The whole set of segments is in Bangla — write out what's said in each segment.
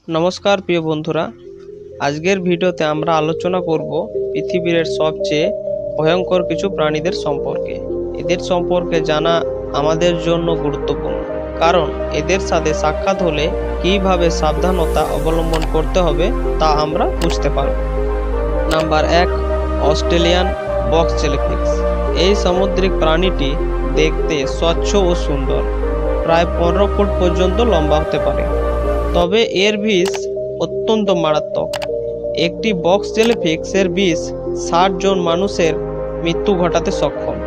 নমস্কার প্রিয় বন্ধুরা, আজকের ভিডিওতে আমরা আলোচনা করব পৃথিবীর সবচেয়ে ভয়ঙ্কর কিছু প্রাণীদের সম্পর্কে। এদের সম্পর্কে জানা আমাদের জন্য গুরুত্বপূর্ণ, কারণ এদের সাথে সাক্ষাৎ হলে কিভাবে সাবধানতা অবলম্বন করতে হবে তা আমরা বুঝতে পারব। Number 1, Australian box jellyfish. এই সামুদ্রিক প্রাণীটি দেখতে স্বচ্ছ ও সুন্দর, প্রায় 15 ফুট পর্যন্ত লম্বা হতে পারে। তবে এর বিষ অত্যন্ত মারাত্মক। একটি বক্স জেলিফিশের বিষ 60 জন মানুষের মৃত্যু ঘটাতে সক্ষম।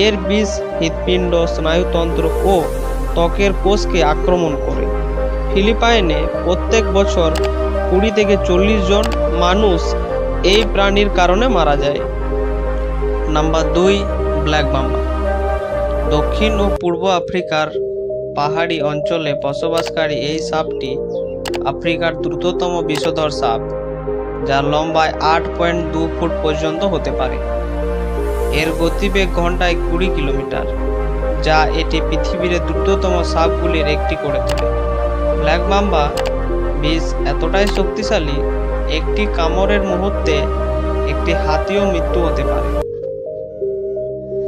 এর বিষ হৃৎপিণ্ড, স্নায়ুতন্ত্র ও ত্বকের কোষকে আক্রমণ করে। ফিলিপাইনে প্রত্যেক বছর 20 থেকে 40 জন মানুষ এই প্রাণীর কারণে মারা যায়। Number 2, black mamba. দক্ষিণ ও পূর্ব আফ্রিকার পাহাড়ি অঞ্চলে বসবাসকারী এই সাপটি আফ্রিকার দ্রুততম বিষধর সাপ, যার লম্বায় 8.2 ফুট পর্যন্ত হতে পারে। এর গতিবেগ ঘন্টায় 20 কিলোমিটার, যা এটি পৃথিবীর দ্রুততম সাপগুলির একটি করে তোলে। ব্ল্যাক মাম্বা বিষ এতটাই শক্তিশালী, একটি কামড়ের মুহূর্তে একটি হাতিও মৃত্যু হতে পারে।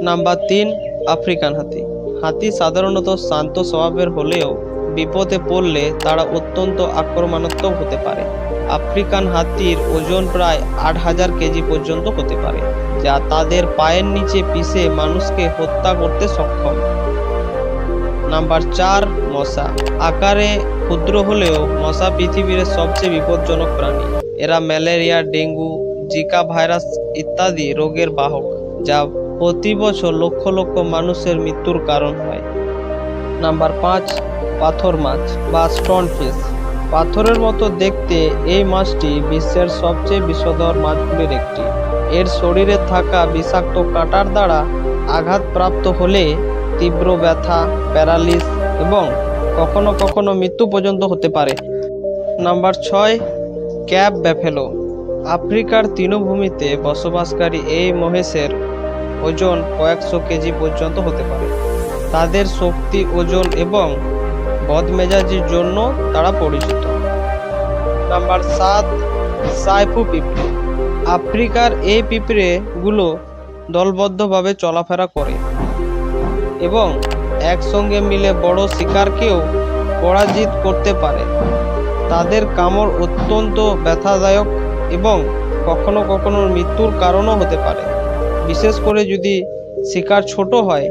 নাম্বার 3, আফ্রিকান হাতি। হাতি সাধারণত শান্ত স্বভাবের হলেও বিপদে পড়লে তারা অত্যন্ত আক্রমণাত্মক হতে পারে। আফ্রিকান হাতির ওজন প্রায় 8000 কেজি পর্যন্ত হতে পারে, যা তাদের পায়ের নিচে পিষে মানুষকে হত্যা করতে সক্ষম। নাম্বার 4, মশা। আকারে ক্ষুদ্র হলেও মশা পৃথিবীর সবচেয়ে বিপজ্জনক প্রাণী। এরা ম্যালেরিয়া, ডেঙ্গু, জিকা ভাইরাস ইত্যাদি রোগের বাহক, যা প্রতি বছর লক্ষ লক্ষ মানুষের মৃত্যুর কারণ হয়। নাম্বার 5, পাথর মাছ বা স্টোন ফিশ। পাথরের মতো দেখতে এই মাছটি বিশ্বের সবচেয়ে বিষধর মাছগুলির একটি। এর শরীরে থাকা বিষাক্ত কাঁটার দ্বারা আঘাতপ্রাপ্ত হলে তীব্র ব্যথা, প্যারালিস এবং কখনো কখনো মৃত্যু পর্যন্ত হতে পারে। Number 6, cap ব্যাফেলো। আফ্রিকার তৃণভূমিতে বসবাসকারী এই মহেশের ওজন কয়েকশো কেজি পর্যন্ত হতে পারে। তাদের শক্তি, ওজন এবং বদমেজাজির জন্য তারা পরিচিত। নাম্বার 7, সাইফু পিঁপড়ে। আফ্রিকার এই পিঁপড়েগুলো দলবদ্ধভাবে চলাফেরা করে এবং একসঙ্গে মিলে বড় শিকারকেও পরাজিত করতে পারে। তাদের কামড় অত্যন্ত ব্যথাদায়ক এবং কখনো কখনো মৃত্যুর কারণও হতে পারে, বিশেষ করে যদি শিকার ছোট হয়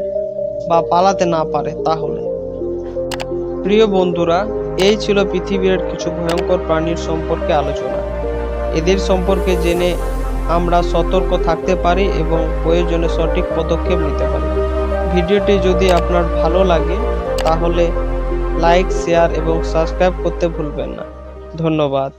বা পালাতে না পারে তাহলে। প্রিয় বন্ধুরা, এই ছিল পৃথিবীর কিছু ভয়ঙ্কর প্রাণীর সম্পর্কে আলোচনা। এদের সম্পর্কে জেনে আমরা সতর্ক থাকতে পারি এবং প্রয়োজনে সঠিক পদক্ষেপ নিতে পারি। ভিডিওটি যদি আপনার ভালো লাগে তাহলে লাইক, শেয়ার এবং সাবস্ক্রাইব করতে ভুলবেন না। ধন্যবাদ।